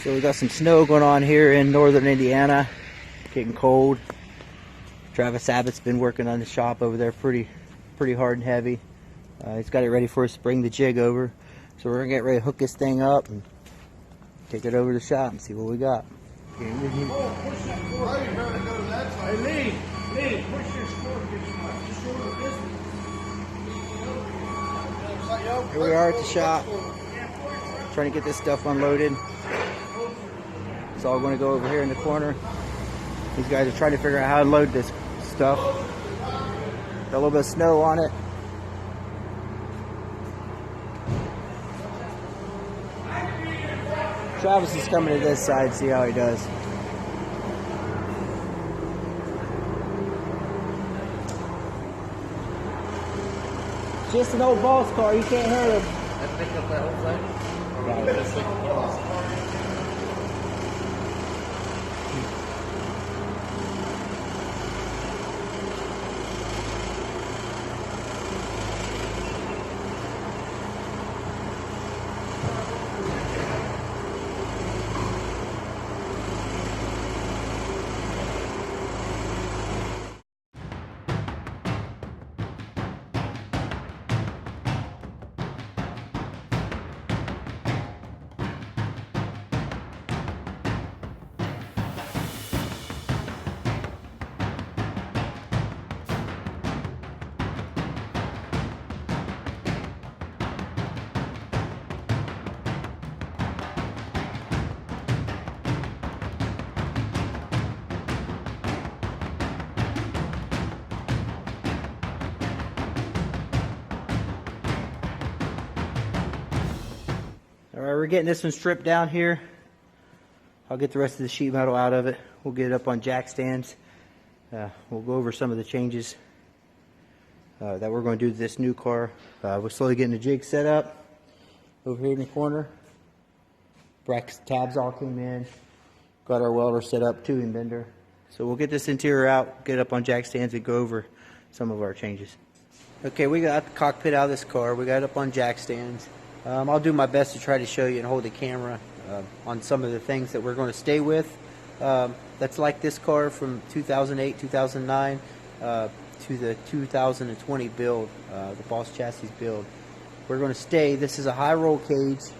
So we got some snow going on here in northern Indiana. Getting cold. Travis Abbott's been working on the shop over there pretty hard and heavy. He's got it ready for us to bring the jig over. So we're gonna get ready to hook this thing up and take it over to the shop and see what we got. Push that fork. Hey, Lee, push this fork. Here we are at the shop, trying to get this stuff unloaded. It's all going to go over here in the corner. These guys are trying to figure out how to load this stuff. Got a little bit of snow on it. Travis is coming to this side, see how he does. Just an old boss car, you can't hurt him. Let's pick up that whole thing. Alright, we're getting this one stripped down here. I'll get the rest of the sheet metal out of it. We'll get it up on jack stands. We'll go over some of the changes that we're going to do to this new car. We're slowly getting the jig set up over here in the corner. Brackets, tabs all came in. Got our welder set up, tubing bender. So we'll get this interior out, get it up on jack stands, and go over some of our changes. Okay, we got the cockpit out of this car. We got it up on jack stands. I'll do my best to try to show you and hold the camera on some of the things that we're going to stay with. That's like this car from 2008, 2009 to the 2020 build, the Boss Chassis build. We're going to stay. This is a high roll cage. See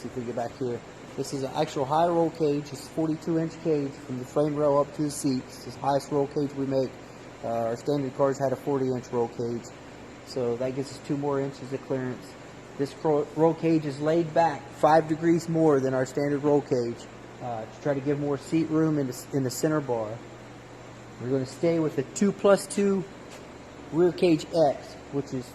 if we get back here. This is an actual high roll cage. It's a 42-inch cage from the frame rail up to the seats. It's the highest roll cage we make. Our standard cars had a 40-inch roll cage, so that gives us 2 more inches of clearance. This roll cage is laid back 5 degrees more than our standard roll cage to try to give more seat room in the center bar. We're going to stay with the 2+2 rear cage X, which is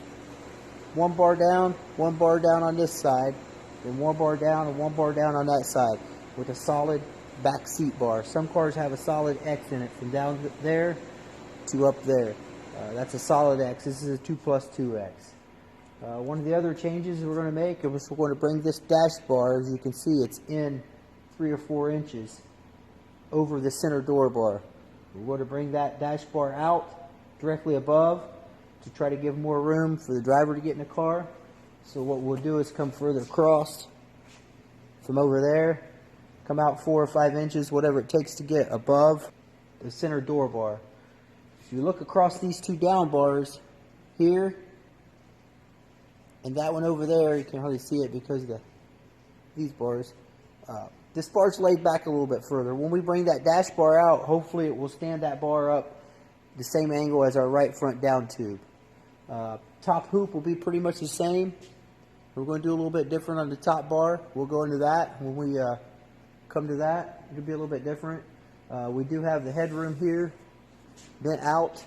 1 bar down on this side, then 1 bar down and 1 bar down on that side with a solid back seat bar. Some cars have a solid X in it from down there to up there. That's a solid X. This is a 2+2 X. One of the other changes we're going to make is we're going to bring this dash bar, as you can see, it's in 3 or 4 inches over the center door bar. We're going to bring that dash bar out directly above to try to give more room for the driver to get in the car. So what we'll do is come further across from over there, come out 4 or 5 inches, whatever it takes to get above the center door bar. If you look across these 2 down bars here, and that one over there, you can hardly see it because of these bars. This bar's laid back a little bit further. When we bring that dash bar out, hopefully it will stand that bar up the same angle as our right front down tube. Top hoop will be pretty much the same. We're going to do a little bit different on the top bar. We'll go into that when we come to that. It'll be a little bit different. We do have the headroom here bent out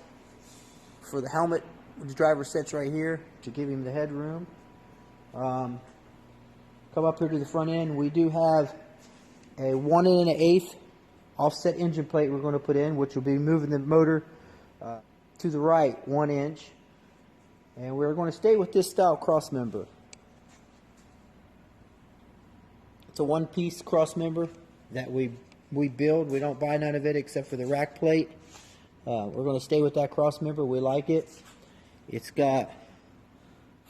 for the helmet. The driver sits right here to give him the headroom. Come up here to the front end. We do have a 1 1/8 offset engine plate we're going to put in, which will be moving the motor to the right 1 inch. And we're going to stay with this style cross member. It's a one-piece cross member that we build. We don't buy none of it except for the rack plate. We're going to stay with that cross member. We like it. It's got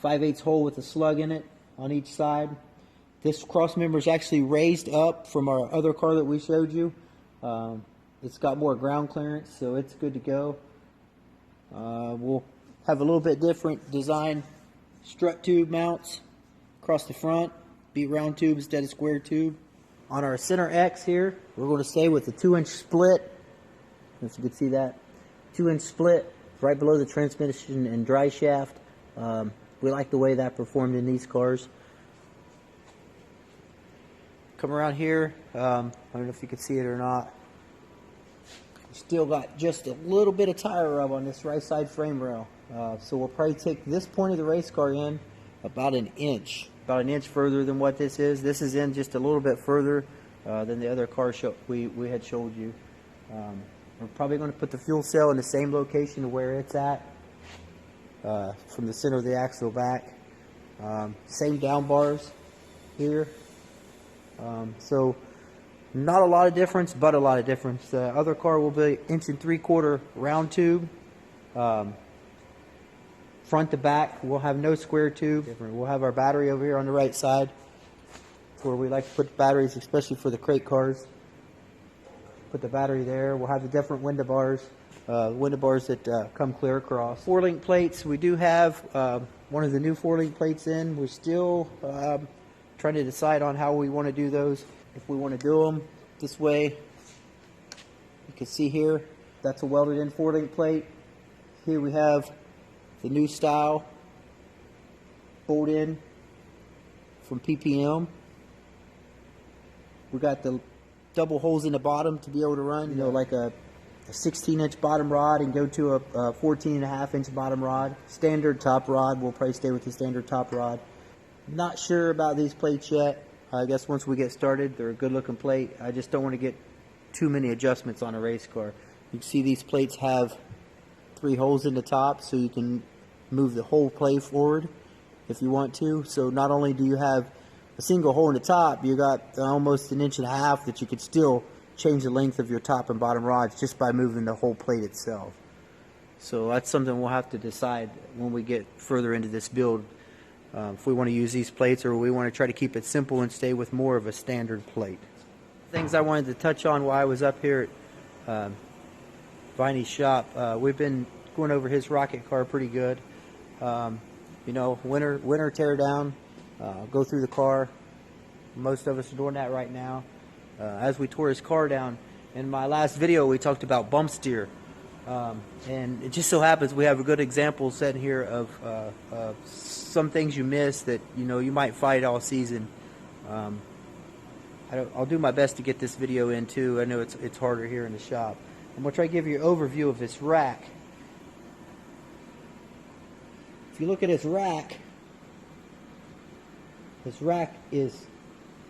5/8 hole with a slug in it on each side. This cross member is actually raised up from our other car that we showed you. It's got more ground clearance, so it's good to go. We'll have a little bit different design strut tube mounts across the front. Be round tube instead of square tube. On our center X here, we're going to stay with the 2-inch split. If you can see that. 2-inch split right below the transmission and dry shaft. We like the way that performed in these cars. Come around here, I don't know if you can see it or not. Still got just a little bit of tire rub on this right side frame rail. So we'll probably take this point of the race car in about an inch further than what this is. This is in just a little bit further than the other car we had showed you. We're probably going to put the fuel cell in the same location to where it's at, from the center of the axle back. Same down bars here. So not a lot of difference, but a lot of difference. The other car will be 1 3/4 round tube. Front to back, we'll have no square tube. We'll have our battery over here on the right side, where we like to put batteries, especially for the crate cars. Put the battery there. We'll have the different window bars that come clear across. 4-link plates, we do have one of the new 4-link plates in. We're still trying to decide on how we want to do those. If we want to do them this way, you can see here, that's a welded in 4-link plate. Here we have the new style bolt in from PPM. We got the double holes in the bottom to be able to run, you know, like a 16-inch bottom rod and go to a 14.5-inch bottom rod. Standard top rod, we'll probably stay with the standard top rod. Not sure about these plates yet. I guess once we get started, they're a good looking plate. I just don't want to get too many adjustments on a race car. You can see these plates have 3 holes in the top, so you can move the whole plate forward if you want to. So not only do you have a single hole in the top, you got almost 1.5 inches that you could still change the length of your top and bottom rods just by moving the whole plate itself. So that's something we'll have to decide when we get further into this build, if we want to use these plates or we want to try to keep it simple and stay with more of a standard plate. Things I wanted to touch on while I was up here at Viney's shop. We've been going over his rocket car pretty good. You know, winter tear down, go through the car. Most of us are doing that right now. As we tore his car down, in my last video we talked about bump steer, and it just so happens we have a good example set here of some things you miss that you might fight all season. I'll do my best to get this video in too. I know it's harder here in the shop. I'm going to try to give you an overview of this rack. If you look at this rack is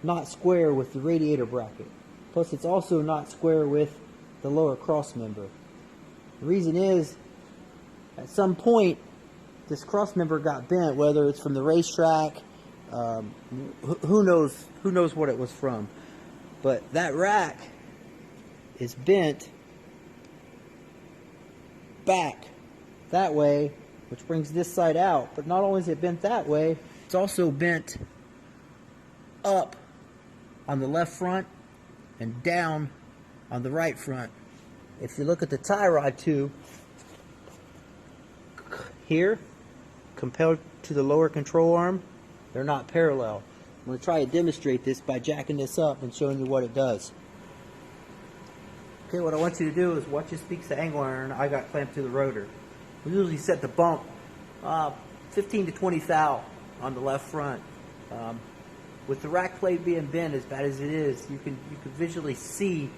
not square with the radiator bracket. Plus it's also not square with the lower cross member. The reason is, at some point this cross member got bent, whether it's from the racetrack, who knows what it was from. But that rack is bent back that way, which brings this side out. But not only is it bent that way, it's also bent up on the left front and down on the right front. If you look at the tie rod too, here compared to the lower control arm, they're not parallel. I'm going to try to demonstrate this by jacking this up and showing you what it does. Okay, what I want you to do is watch this piece of angle iron I got clamped to the rotor. We usually set the bump 15 to 20 thou on the left front. With the rack plate being bent as bad as it is, you can visually see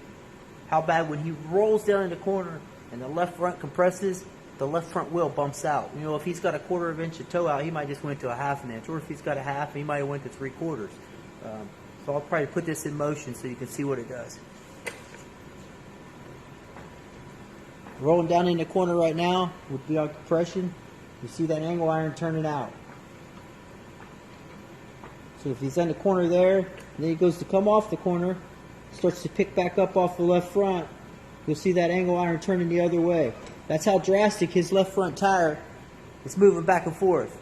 how bad when he rolls down in the corner and the left front compresses, the left front wheel bumps out. If he's got a 1/4 inch of toe out, he might just went to a 1/2 inch, or if he's got a 1/2, he might have went to 3/4. So I'll probably put this in motion so you can see what it does. Rolling down in the corner right now with beyond compression, you see that angle iron turning out. So if he's on the corner there, and then he goes to come off the corner, starts to pick back up off the left front, you'll see that angle iron turning the other way. That's how drastic his left front tire is moving back and forth.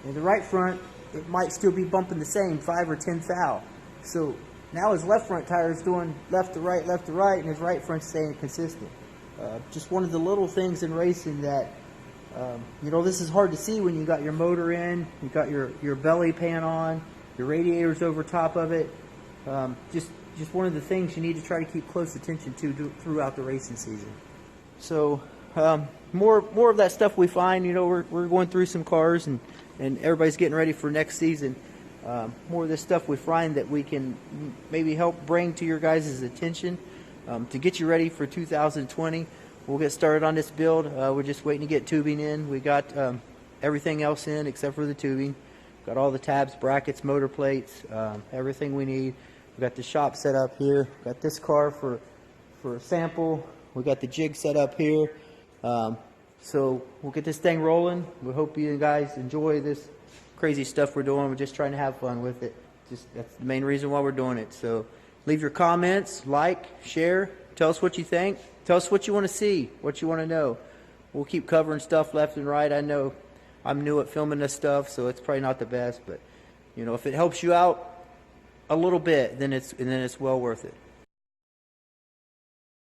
And the right front it might still be bumping the same 5 or 10 thou. So now his left front tire is doing left to right, and his right front's staying consistent. Just one of the little things in racing that, this is hard to see when you got your motor in, you got your belly pan on, your radiator's over top of it. Just one of the things you need to try to keep close attention to throughout the racing season. So more of that stuff we find. We're going through some cars and everybody's getting ready for next season. More of this stuff we find that we can maybe help bring to your guys' attention to get you ready for 2020. We'll get started on this build. We're just waiting to get tubing in. We got everything else in except for the tubing. Got all the tabs, brackets, motor plates, everything we need. We got the shop set up here. Got this car for a sample. We got the jig set up here. So we'll get this thing rolling. We hope you guys enjoy this crazy stuff we're doing. We're just trying to have fun with it. That's the main reason why we're doing it. So leave your comments, like, share, tell us what you think. Tell us what you want to see, what you want to know. We'll keep covering stuff left and right. I know I'm new at filming this stuff, so it's probably not the best, but if it helps you out a little bit, then it's well worth it.